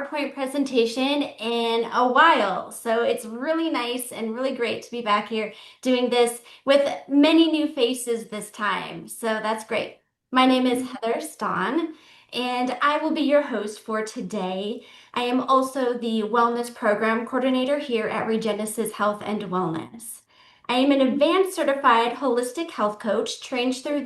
PowerPoint presentation in a while. So it's really nice and really great to be back here doing this with many new faces this time. So that's great. My name is Heather Stahn, and I will be your host for today. I am also the Wellness Program Coordinator here at Regenesis Health and Wellness. I am an advanced certified holistic health coach trained through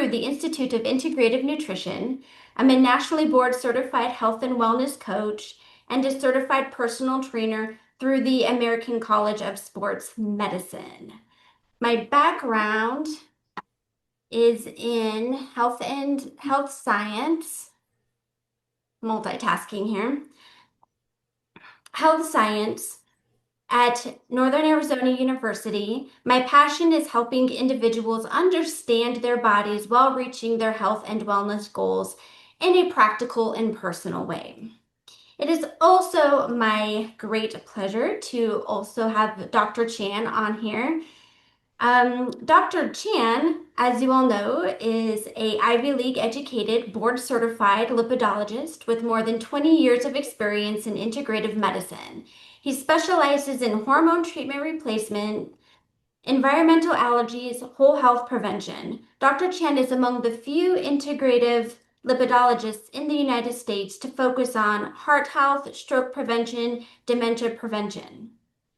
the Institute of Integrative Nutrition. I'm a nationally board certified health and wellness coach and a certified personal trainer through the American College of Sports Medicine. My background is in health and health science, multitasking here, health science at Northern Arizona University. My passion is helping individuals understand their bodies while reaching their health and wellness goals in a practical and personal way. It is also my great pleasure to also have Dr. Chan on here. Dr. Chan, as you all know, is a Ivy League educated, board certified lipidologist with more than 20 years of experience in integrative medicine. He specializes in hormone treatment replacement, environmental allergies, whole health prevention. Dr. Chan is among the few integrative lipidologists in the United States to focus on heart health, stroke prevention, dementia prevention.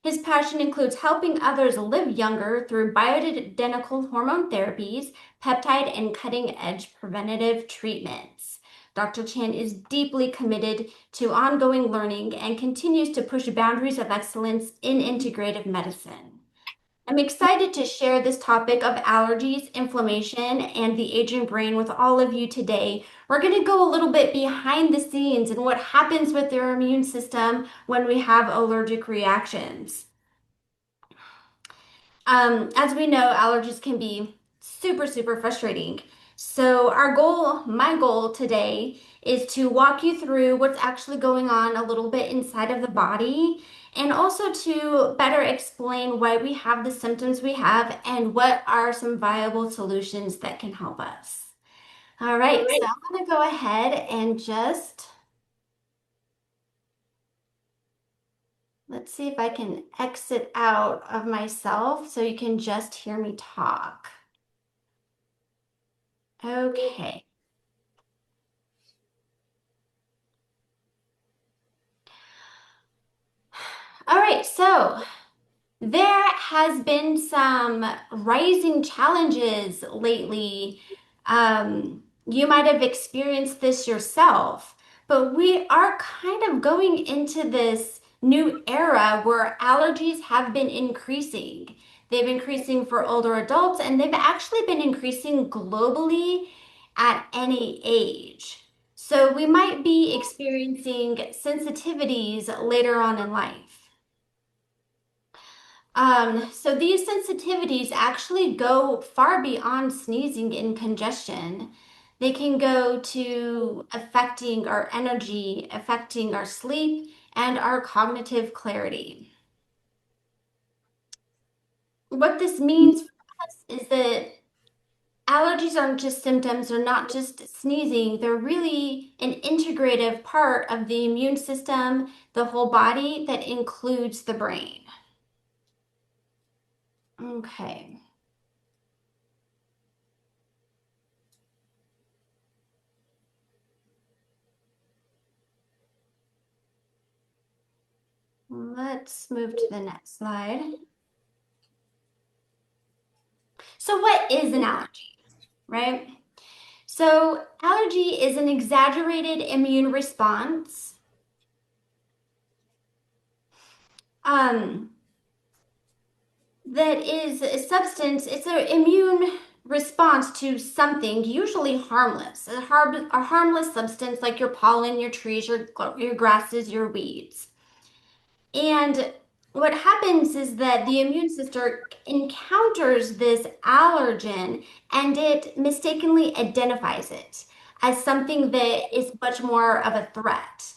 His passion includes helping others live younger through bioidentical hormone therapies, peptide, and cutting edge preventative treatments. Dr. Chan is deeply committed to ongoing learning and continues to push boundaries of excellence in integrative medicine. I'm excited to share this topic of allergies, inflammation, and the aging brain with all of you today. We're going to go a little bit behind the scenes and what happens with their immune system when we have allergic reactions. As we know, allergies can be super, super frustrating. So, my goal today is to walk you through what's actually going on a little bit inside of the body and also to better explain why we have the symptoms we have and what are some viable solutions that can help us. All right, so I'm going to go ahead and just let's see if I can exit out of myself so you can just hear me talk. Okay. All right, so there has been some rising challenges lately. You might have experienced this yourself, but we are kind of going into this new era where allergies have been increasing. They've been increasing for older adults, and they've actually been increasing globally at any age. So we might be experiencing sensitivities later on in life. So these sensitivities actually go far beyond sneezing and congestion. They can go to affecting our energy, affecting our sleep, and our cognitive clarity. What this means for us is that allergies aren't just symptoms, they're not just sneezing, they're really an integrative part of the immune system, the whole body that includes the brain. Okay. Let's move to the next slide. So, what is an allergy, right? So, allergy is an exaggerated immune response um, that is a substance, it's an immune response to something usually harmless, a harmless substance like your pollen, your trees, your grasses, your weeds. And what happens is that the immune system encounters this allergen and it mistakenly identifies it as something that is much more of a threat.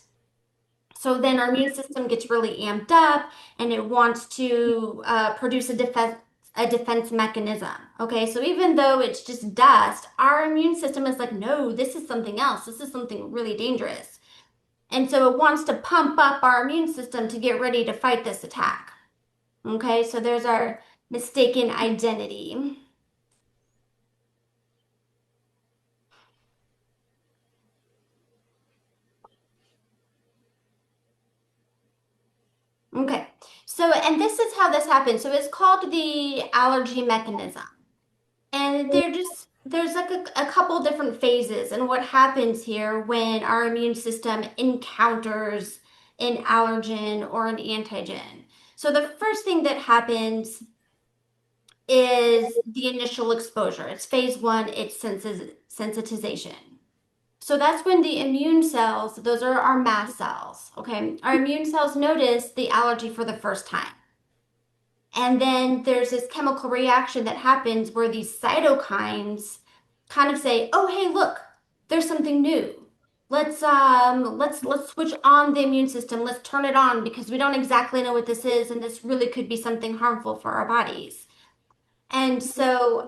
So then our immune system gets really amped up and it wants to produce a defense mechanism. Okay, so even though it's just dust, our immune system is like, no, this is something else. This is something really dangerous. And so it wants to pump up our immune system to get ready to fight this attack. Okay, so there's our mistaken identity. Okay, so and this is how this happens. So it's called the allergy mechanism. And there's like a couple different phases and what happens here when our immune system encounters an allergen or an antigen. So the first thing that happens is the initial exposure. It's phase one, it's sensitization. So that's when the immune cells, those are our mast cells, okay? Our immune cells notice the allergy for the first time. And then there's this chemical reaction that happens where these cytokines kind of say, "Oh, hey, look, there's something new. Let's switch on the immune system. Let's turn it on because we don't exactly know what this is, and this really could be something harmful for our bodies." And so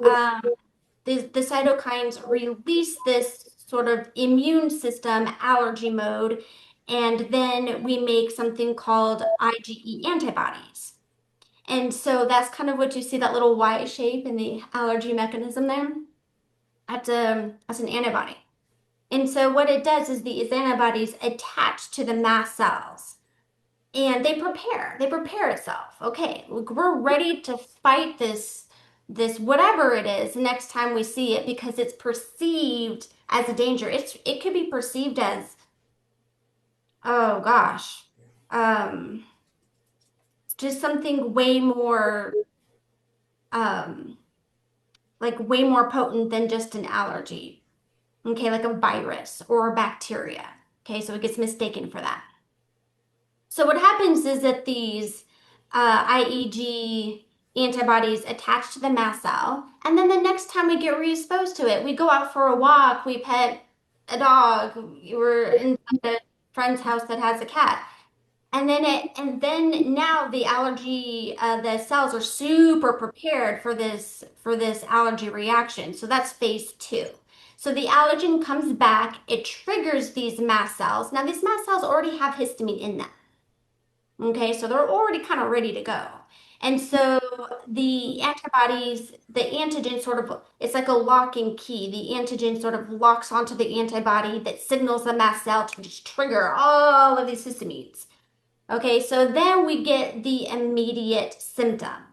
the cytokines release this sort of immune system allergy mode, and then we make something called IgE antibodies. And so that's kind of what you see, that little Y shape in the allergy mechanism there. That's an antibody. And so what it does is these antibodies attach to the mast cells and they prepare itself. Okay, look, we're ready to fight this whatever it is next time we see it because it's perceived as a danger. It could be perceived as, oh gosh, um, just something way more um like way more potent than just an allergy. Okay, like a virus or a bacteria. Okay, so it gets mistaken for that. So what happens is that these IEG antibodies attach to the mast cell, and then the next time we get re-exposed to it, we go out for a walk, we pet a dog, we're in a friend's house that has a cat. And then now the allergy, the cells are super prepared for this allergy reaction. So that's phase two. So the allergen comes back, it triggers these mast cells. Now these mast cells already have histamine in them. Okay, so they're already kind of ready to go. And so the antibodies, the antigen sort of, it's like a lock and key. The antigen sort of locks onto the antibody that signals the mast cell to just trigger all of these histamines. Okay, so then we get the immediate symptom.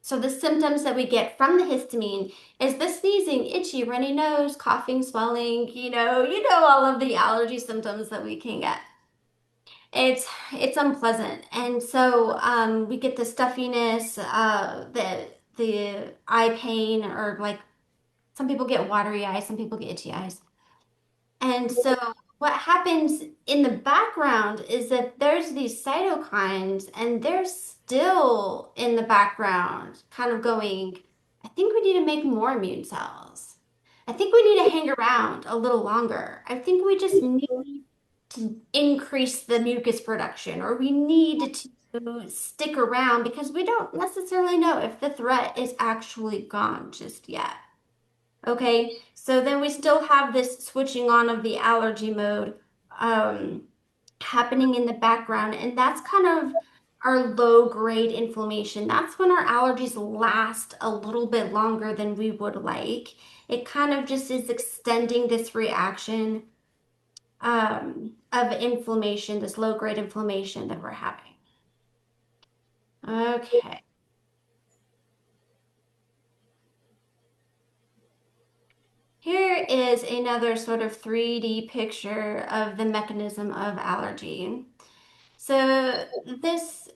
So the symptoms that we get from the histamine is the sneezing, itchy, runny nose, coughing, swelling, you know all of the allergy symptoms that we can get. It's unpleasant. And so we get the stuffiness, the eye pain, or like some people get watery eyes, some people get itchy eyes. And so what happens in the background is that there's these cytokines and they're still in the background, kind of going, I think we need to make more immune cells. I think we need to hang around a little longer. I think we just need to increase the mucus production, or we need to stick around because we don't necessarily know if the threat is actually gone just yet. Okay, so then we still have this switching on of the allergy mode um, happening in the background, and that's kind of our low grade inflammation. That's when our allergies last a little bit longer than we would like. It kind of just is extending this reaction of inflammation, this low grade inflammation that we're having. Okay. Here is another sort of 3D picture of the mechanism of allergy. So this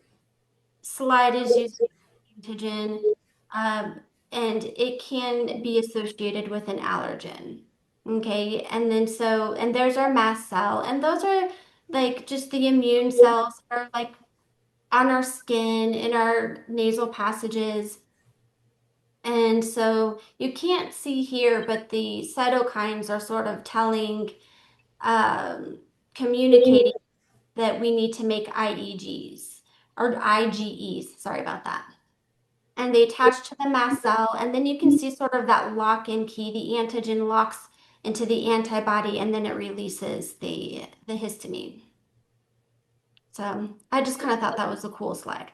slide is using antigen, um, and it can be associated with an allergen. Okay, and then and there's our mast cell, and those are like just the immune cells are like on our skin, in our nasal passages. And so you can't see here, but the cytokines are sort of um, communicating that we need to make IEGs or IgEs. Sorry about that. And they attach to the mast cell, and then you can see sort of that lock in key. The antigen locks into the antibody, and then it releases the histamine. So I just kind of thought that was a cool slide.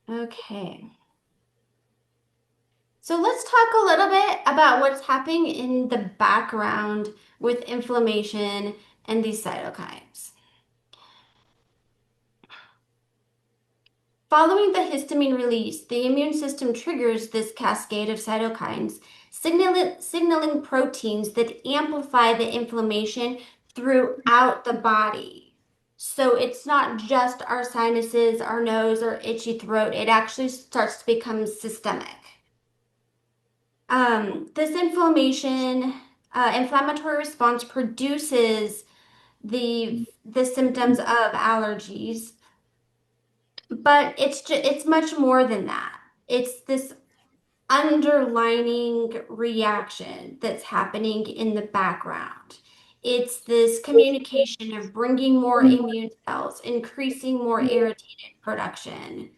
Okay. So let's talk a little bit about what's happening in the background with inflammation and these cytokines. Following the histamine release, the immune system triggers this cascade of cytokines, signaling proteins that amplify the inflammation throughout the body. So it's not just our sinuses, our nose, or itchy throat. It actually starts to become systemic. This inflammatory response produces the symptoms of allergies, but it's much more than that. It's this underlining reaction that's happening in the background. It's this communication of bringing more immune cells, increasing more irritated production.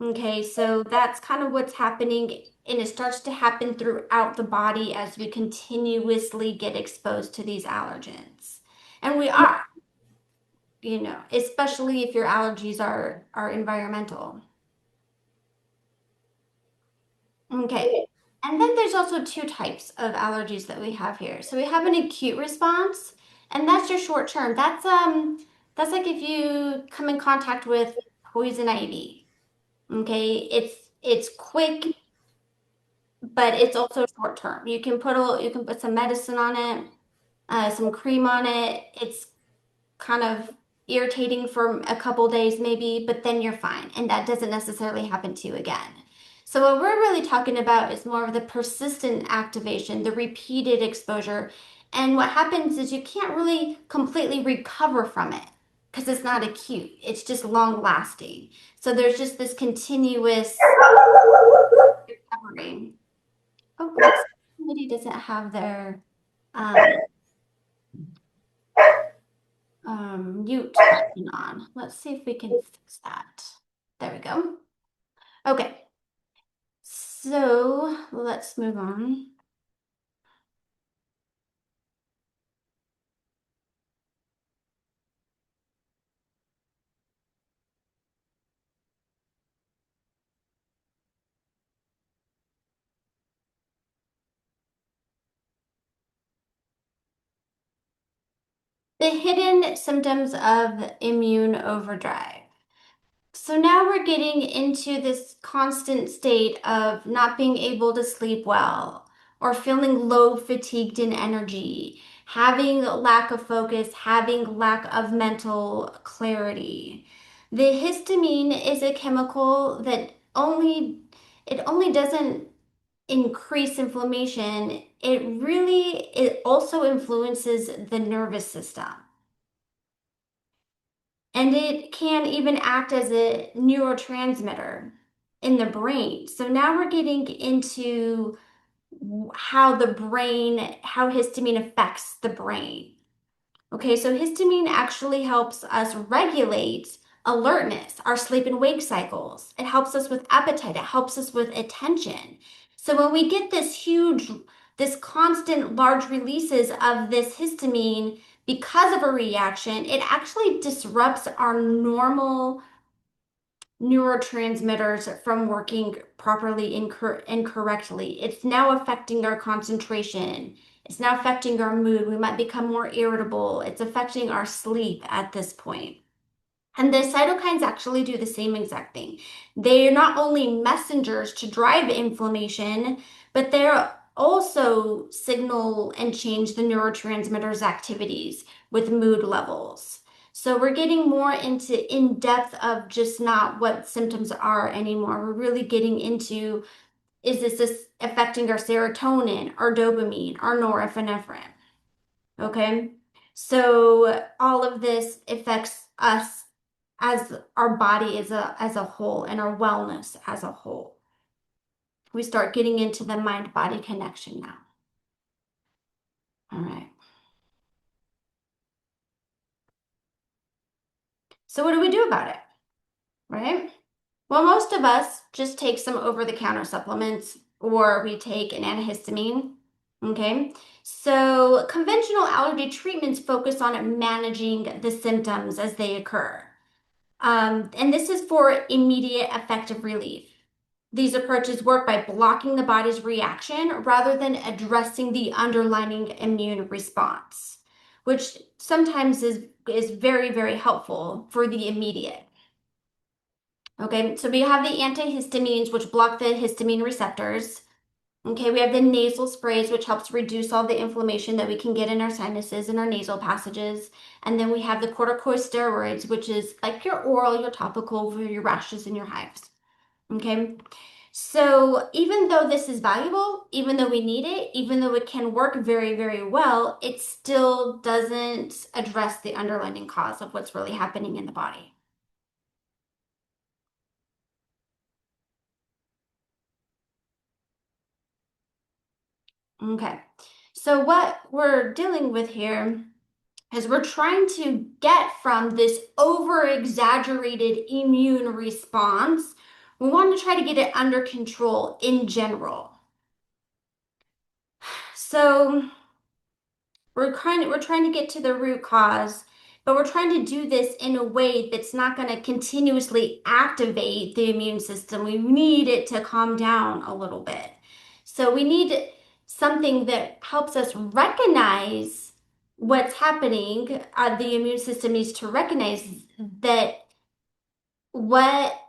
Okay, so that's kind of what's happening, and it starts to happen throughout the body as we continuously get exposed to these allergens. And we are, especially if your allergies are environmental. Okay. And then there's also two types of allergies that we have here. So we have an acute response, and that's your short term. That's like if you come in contact with poison ivy. Okay? It's quick, but it's also short term. You can put some medicine on it, some cream on it. It's kind of irritating for a couple days maybe, but then you're fine. And that doesn't necessarily happen to you again. So what we're really talking about is more of the persistent activation, the repeated exposure. And what happens is you can't really completely recover from it because it's not acute. It's just long lasting. So there's just this continuous recovery. Oh, somebody doesn't have their um, mute button on. Let's see if we can fix that. There we go. Okay, so let's move on. The hidden symptoms of immune overdrive. So now we're getting into this constant state of not being able to sleep well or feeling low, fatigued in energy, having lack of focus, having lack of mental clarity. The histamine is a chemical that only doesn't increase inflammation. It also influences the nervous system. And it can even act as a neurotransmitter in the brain. So now we're getting into how histamine affects the brain. Okay, so histamine actually helps us regulate alertness, our sleep and wake cycles. It helps us with appetite, it helps us with attention. So when we get this constant large releases of this histamine because of a reaction, it actually disrupts our normal neurotransmitters from working properly and correctly. It's now affecting our concentration. It's now affecting our mood. We might become more irritable. It's affecting our sleep at this point. And the cytokines actually do the same exact thing. They're not only messengers to drive inflammation, but they're also signal and change the neurotransmitters' activities with mood levels. So we're getting more into in depth of just not what symptoms are anymore. We're really getting into is this affecting our serotonin, our dopamine, our norepinephrine? Okay. So all of this affects us as our body as a whole and our wellness as a whole. We start getting into the mind body connection now. All right. So what do we do about it? Right? Well, most of us just take some over the counter supplements or we take an antihistamine. Okay. So conventional allergy treatments focus on managing the symptoms as they occur. And this is for immediate effective relief. These approaches work by blocking the body's reaction rather than addressing the underlying immune response, which sometimes is very, very helpful for the immediate. Okay, so we have the antihistamines, which block the histamine receptors. Okay, we have the nasal sprays, which helps reduce all the inflammation that we can get in our sinuses and our nasal passages. And then we have the corticosteroids, which is like your oral, your topical for your rashes and your hives. Okay, so even though this is valuable, even though we need it, even though it can work very, very well, it still doesn't address the underlying cause of what's really happening in the body. Okay, so what we're dealing with here is we're trying to get from this over exaggerated immune response. We want to try to get it under control in general. So we're trying to get to the root cause, but we're trying to do this in a way that's not going to continuously activate the immune system. We need it to calm down a little bit. So we need something that helps us recognize what's happening. The immune system needs to recognize that what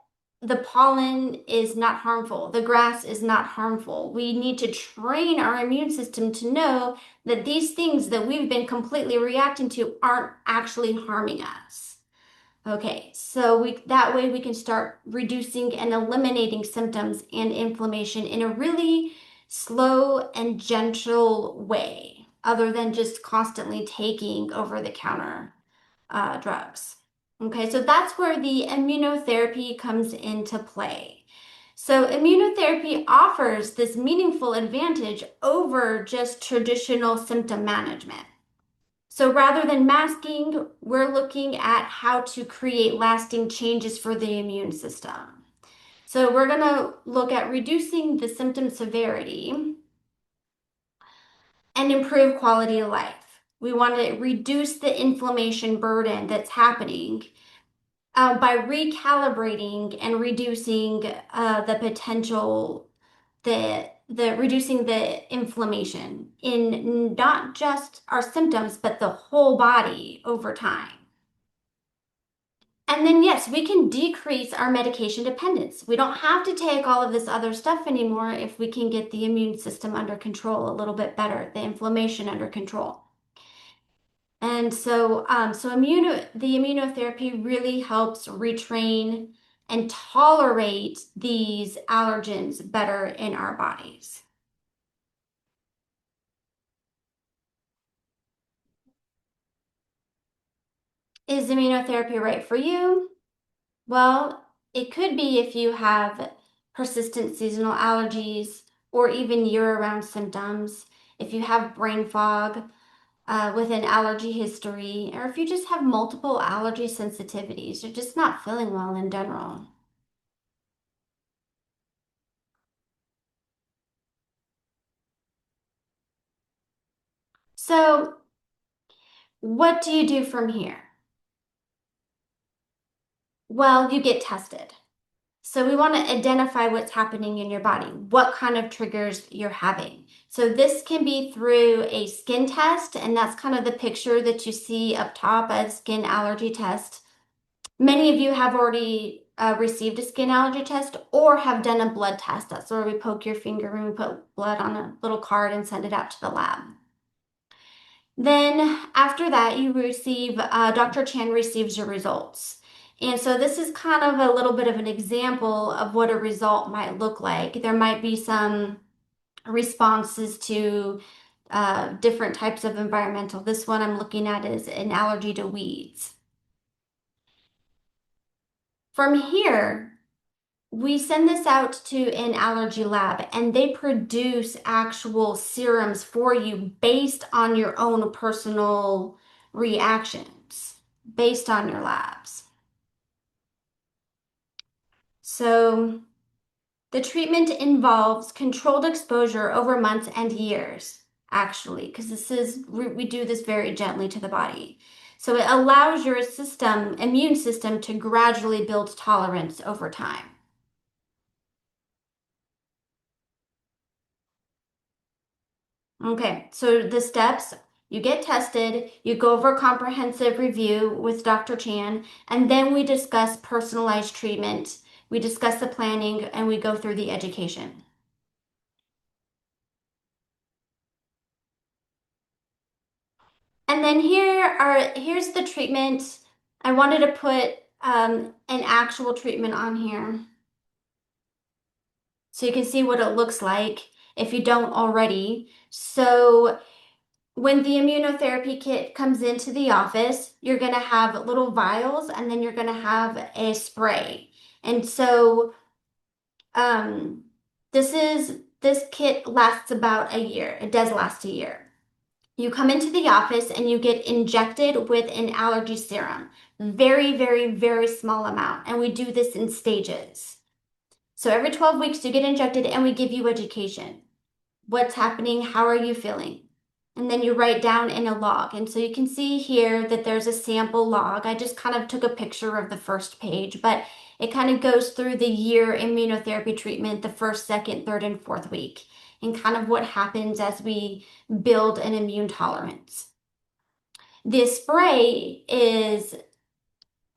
the pollen is not harmful, the grass is not harmful. We need to train our immune system to know that these things that we've been completely reacting to aren't actually harming us. Okay, so that way we can start reducing and eliminating symptoms and inflammation in a really slow and gentle way, other than just constantly taking over the counter drugs. Okay, so that's where the immunotherapy comes into play. So, immunotherapy offers this meaningful advantage over just traditional symptom management. So, rather than masking, we're looking at how to create lasting changes for the immune system. So, we're going to look at reducing the symptom severity and improve quality of life. We want to reduce the inflammation burden that's happening by recalibrating and reducing the potential, the reducing the inflammation in not just our symptoms, but the whole body over time. And then, yes, we can decrease our medication dependence. We don't have to take all of this other stuff anymore if we can get the immune system under control a little bit better, the inflammation under control. And the immunotherapy really helps retrain and tolerate these allergens better in our bodies. Is immunotherapy right for you? Well, it could be if you have persistent seasonal allergies or even year-round symptoms, if you have brain fog with an allergy history, or if you just have multiple allergy sensitivities, you're just not feeling well in general. So, what do you do from here? Well, you get tested. So we want to identify what's happening in your body, what kind of triggers you're having. So this can be through a skin test, and that's kind of the picture that you see up top as skin allergy test. Many of you have already received a skin allergy test or have done a blood test. That's where we poke your finger and we put blood on a little card and send it out to the lab. Then after that, Dr. Chan receives your results. And so this is kind of a little bit of an example of what a result might look like. There might be some responses to different types of environmental. This one I'm looking at is an allergy to weeds. From here, we send this out to an allergy lab and they produce actual serums for you based on your own personal reactions, based on your labs. So the treatment involves controlled exposure over months and years. actually, because we do this very gently to the body. So it allows your immune system to gradually build tolerance over time. Okay, so the steps, you get tested, you go over a comprehensive review with Dr. Chan, and then we discuss personalized treatment. We discuss the planning and we go through the education. And then here's the treatment. I wanted to put an actual treatment on here so you can see what it looks like if you don't already. So when the immunotherapy kit comes into the office, you're going to have little vials and then you're going to have a spray. And so um, this kit lasts about a year. It does last a year. You come into the office and you get injected with an allergy serum. Very, very, very small amount. And we do this in stages. So every 12 weeks you get injected and we give you education. What's happening? How are you feeling? And then you write down in a log. And so you can see here that there's a sample log. I just kind of took a picture of the first page, but it kind of goes through the year immunotherapy treatment, the first, second, third, and fourth week, and kind of what happens as we build an immune tolerance. The spray is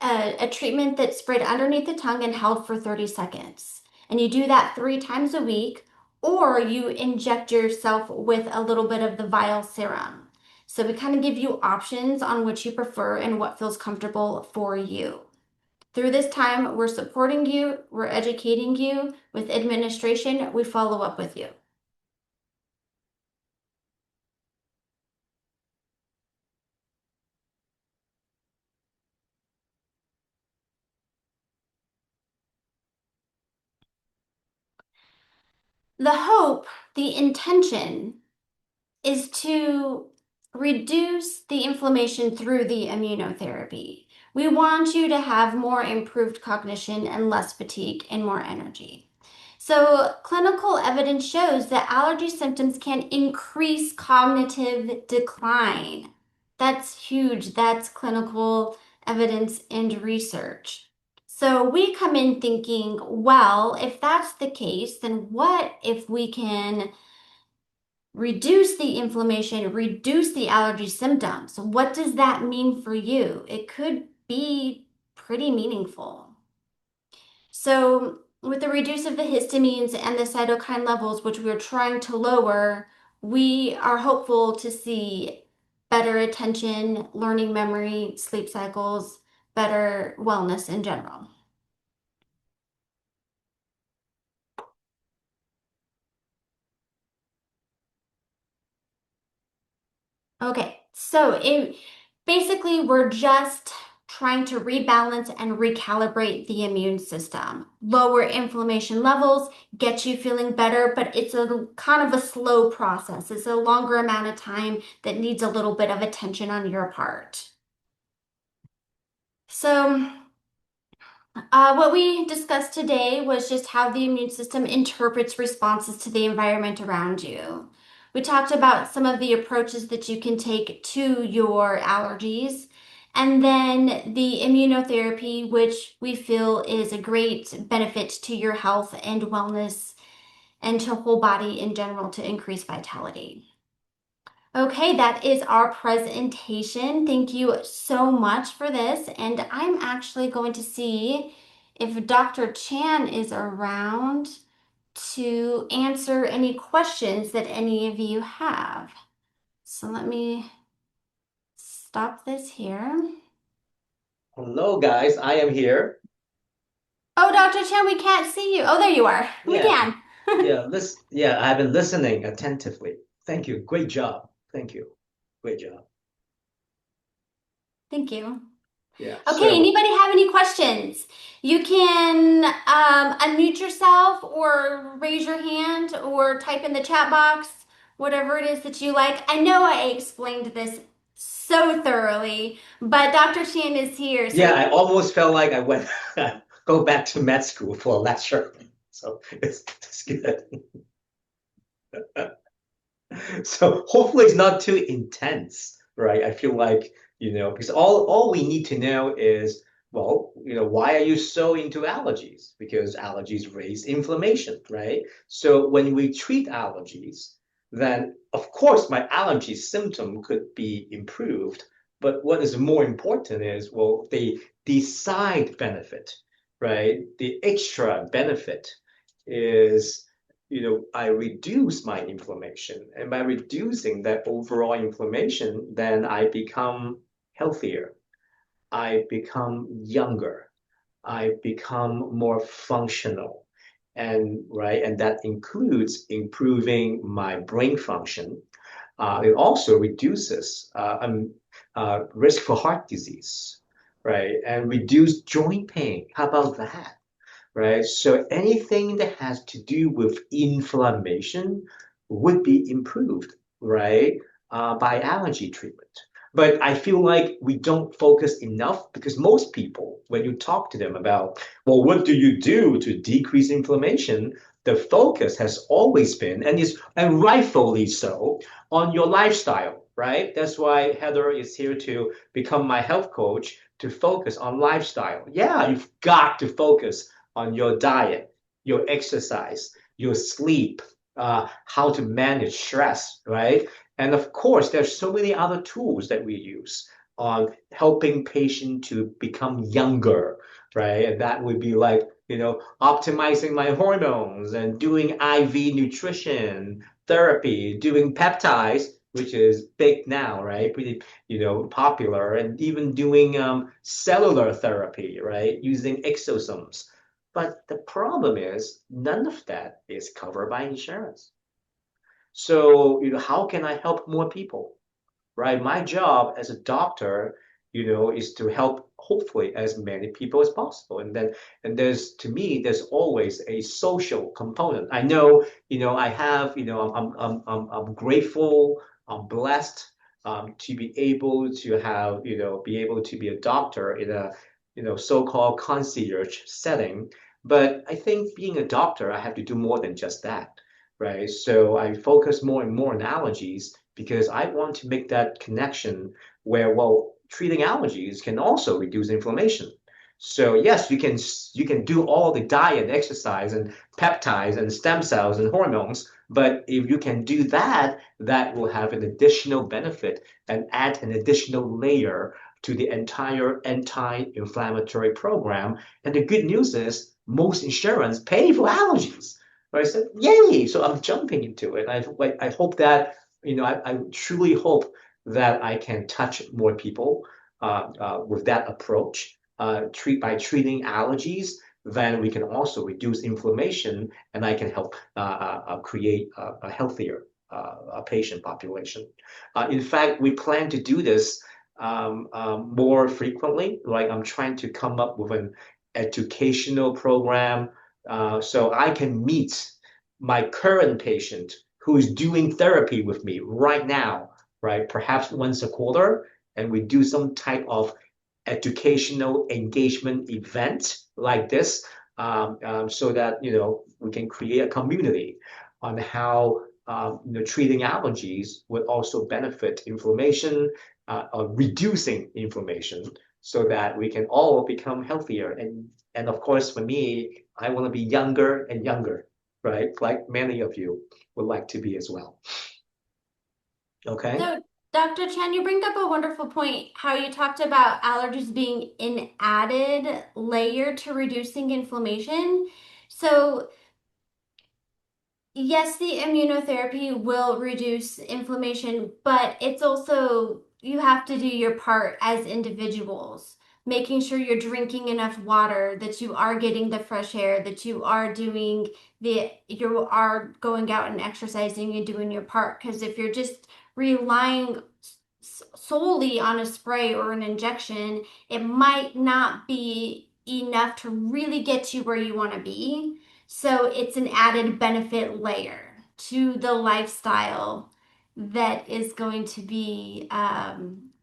a treatment that's sprayed underneath the tongue and held for 30 seconds. And you do that 3 times a week, or you inject yourself with a little bit of the vial serum. So we kind of give you options on which you prefer and what feels comfortable for you. Through this time, we're supporting you, we're educating you. With administration, we follow up with you. The hope, the intention is to reduce the inflammation through the immunotherapy. We want you to have more improved cognition and less fatigue and more energy. So, clinical evidence shows that allergy symptoms can increase cognitive decline. That's huge. That's clinical evidence and research. So, we come in thinking, well, if that's the case, then what if we can reduce the inflammation, reduce the allergy symptoms? What does that mean for you? It could be pretty meaningful. So, with the reduce of the histamines and the cytokine levels, which we're trying to lower, we are hopeful to see better attention, learning memory, sleep cycles, better wellness in general. Okay, so basically we're just trying to rebalance and recalibrate the immune system, lower inflammation levels, get you feeling better, but it's a kind of a slow process. It's a longer amount of time that needs a little bit of attention on your part. So what we discussed today was just how the immune system interprets responses to the environment around you. We talked about some of the approaches that you can take to your allergies, and then the immunotherapy, which we feel is a great benefit to your health and wellness and to whole body in general to increase vitality. Okay, that is our presentation. Thank you so much for this. And I'm actually going to see if Dr. Chan is around to answer any questions that any of you have. So let me stop this here. Hello, guys. I am here. Oh, Dr. Chan, we can't see you. Oh, there you are. We Yeah, can. yeah, I've been listening attentively. Thank you. Great job. Thank you. Great job. Thank you. Yeah. Okay, So, anybody have any questions? You can unmute yourself or raise your hand or type in the chat box, whatever it is that you like. I know I explained this so thoroughly, but Dr. Shan is here, yeah, so I almost felt like I went go back to med school for a lecture. So it's good. So hopefully it's not too intense, right? I feel like, because all we need to know is, well, why are you so into allergies? Because allergies raise inflammation, right? So when we treat allergies, then of course my allergy symptom could be improved. But what is more important is, well, the side benefit, right? The extra benefit is I reduce my inflammation. And by reducing that overall inflammation, then I become healthier. I become younger. I become more functional. And right, and that includes improving my brain function. It also reduces risk for heart disease, right? And reduce joint pain. How about that? Right? So anything that has to do with inflammation would be improved, right, by allergy treatment. But I feel like we don't focus enough because most people, when you talk to them about, well, what do you do to decrease inflammation? The focus has always been, and rightfully so, on your lifestyle, right? That's why Heather is here to become my health coach to focus on lifestyle. Yeah, you've got to focus on your diet, your exercise, your sleep, how to manage stress, right? And of course, there's so many other tools that we use on helping patient to become younger, right? And that would be like, optimizing my hormones and doing IV nutrition therapy, doing peptides, which is big now, right? Pretty, popular, and even doing cellular therapy, right? Using exosomes. But the problem is none of that is covered by insurance. So, how can I help more people? Right? My job as a doctor, is to help hopefully as many people as possible. And to me, there's always a social component. I know, I have, I'm grateful, I'm blessed to be able to have, be able to be a doctor in a, so-called concierge setting. But I think being a doctor, I have to do more than just that, right? So I focus more and more on allergies because I want to make that connection where, well, treating allergies can also reduce inflammation. So yes, you can do all the diet, exercise, and peptides and stem cells and hormones, but if you can do that, that will have an additional benefit and add an additional layer to the entire anti-inflammatory program. And the good news is most insurance pay for allergies. Right? So yay! So I'm jumping into it. I hope that I truly hope that I can touch more people with that approach. Treating allergies, then we can also reduce inflammation, and I can help create a healthier patient population. In fact, we plan to do this more frequently. Like I'm trying to come up with an educational program so I can meet my current patient who is doing therapy with me right now, right? Perhaps once a quarter, and we do some type of educational engagement event like this, so that we can create a community on how treating allergies would also benefit inflammation, reducing inflammation, so that we can all become healthier. And of course, for me, I want to be younger and younger, right? Like many of you would like to be as well. Okay. So, Dr. Chen, you bring up a wonderful point, how you talked about allergies being an added layer to reducing inflammation. So, yes, the immunotherapy will reduce inflammation, but it's also, you have to do your part as individuals, making sure you're drinking enough water, that you are getting the fresh air, that you are going out and exercising and doing your part. Because if you're just relying solely on a spray or an injection, it might not be enough to really get you where you want to be. So it's an added benefit layer to the lifestyle that is going to be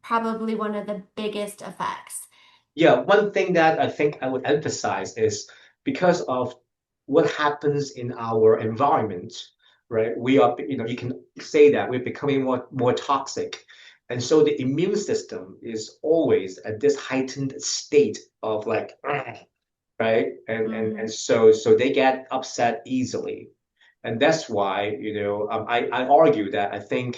probably one of the biggest effects. Yeah, one thing that I think I would emphasize is because of what happens in our environment, right? We are, you can say that we're becoming more toxic. And so the immune system is always at this heightened state of like, right? And Hmm. so they get upset easily. And that's why, I argue that I think,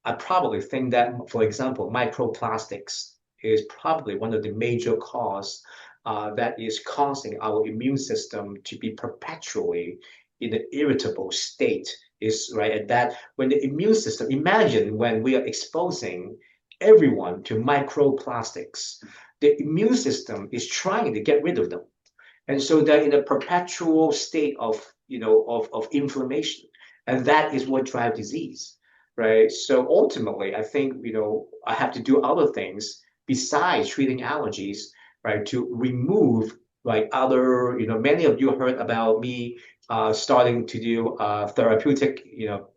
I probably think that, for example, microplastics is probably one of the major cause that is causing our immune system to be perpetually in an irritable state. Is right, and that when the immune system, imagine when we are exposing everyone to microplastics, the immune system is trying to get rid of them. And so they're in a perpetual state of, of inflammation. And that is what drives disease, right? So ultimately, I think, I have to do other things besides treating allergies, right? To remove like other, many of you heard about me starting to do therapeutic,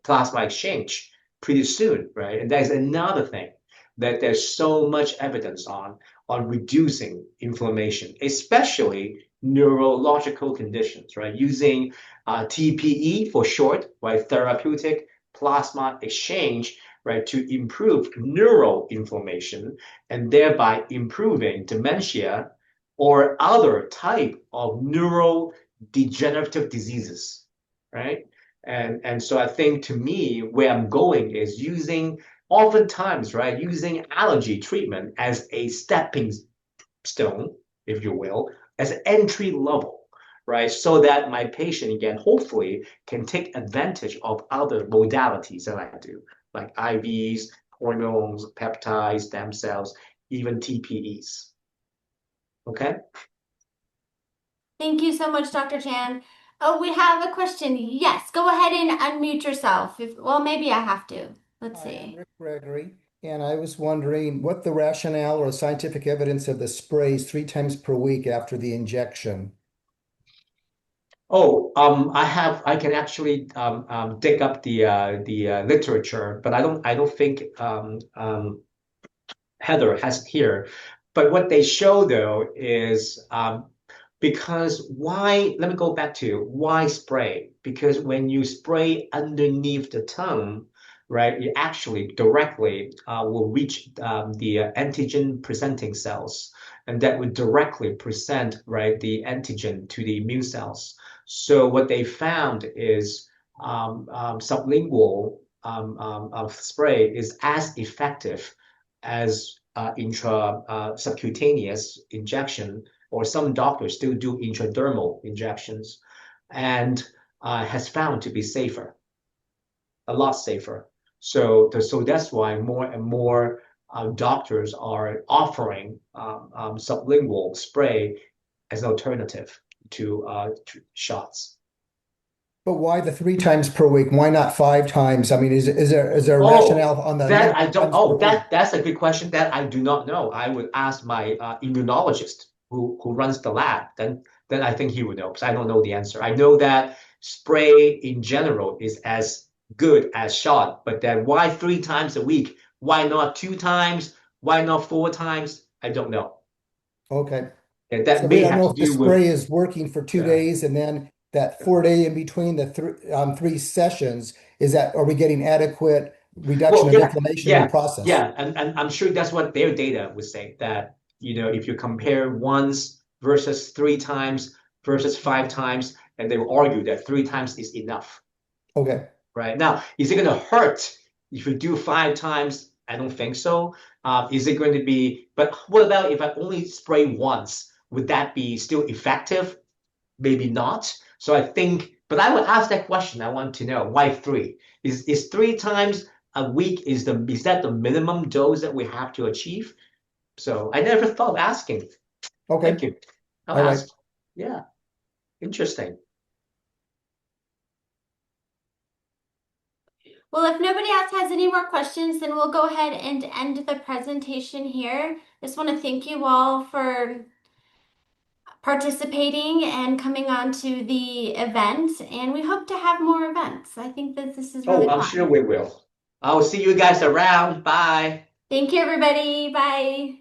plasma exchange pretty soon, right? And that's another thing that there's so much evidence on reducing inflammation, especially neurological conditions, right? Using TPE for short, right? Therapeutic plasma exchange, right? To improve neural inflammation and thereby improving dementia or other type of neurodegenerative diseases, right? And so I think to me, where I'm going is using oftentimes, right, using allergy treatment as a stepping stone, if you will, as an entry level, right? So that my patient, again, hopefully can take advantage of other modalities that I do, like IVs, hormones, peptides, stem cells, even TPEs. Okay? Thank you so much, Dr. Chan. Oh, we have a question. Yes, go ahead and unmute yourself. Well, maybe I have to. Let's Hi, I'm see. Rick Gregory, and I was wondering what the rationale or scientific evidence of the sprays 3 times per week after the injection. Oh, I can actually dig up the literature, but I don't think Heather has here. But what they show though is because why, let me go back to why spray? Because when you spray underneath the tongue, right, you actually directly will reach the antigen presenting cells, and that would directly present, right, the antigen to the immune cells. So what they found is sublingual spray is as effective as intra subcutaneous injection, or some doctors still do intradermal injections, and has found to be safer, a lot safer. So that's why more and more doctors are offering sublingual spray as an alternative to shots. But why the 3 times per week? Why not 5 times? I mean, is there a Oh, rationale on the that number I of don't. times per Oh, week? that's a good question that I do not know. I would ask my immunologist who runs the lab. Then I think he would know because I don't know the answer. I know that spray in general is as good as shot, but then why 3 times a week? Why not 2 times? Why not 4 times? I don't know. Okay. And that So we may don't have know to if the do with spray is working for two uh, days and then that 4 day in between the three sessions, is that, are we getting adequate reduction well, of yeah, inflammation in the yeah, process? yeah, and I'm sure that's what their data would say that if you compare once versus 3 times versus 5 times, and they will argue that 3 times is enough, Okay. right? Now, is it going to hurt if you do 5 times? I don't think so. Is it going to be? But what about if I only spray once? Would that be still effective? Maybe not. So I think, but I would ask that question. I want to know why three? Is 3 times a week is that the minimum dose that we have to achieve? So I never thought of asking. Thank Okay. you. I'll All right. ask. Yeah, interesting. Well, if nobody else has any more questions, then we'll go ahead and end the presentation here. Just want to thank you all for participating and coming on to the event, and we hope to have more events. I think that this is Oh, really I'm sure fun. we will. I'll see you guys around. Bye. Thank you, everybody. Bye.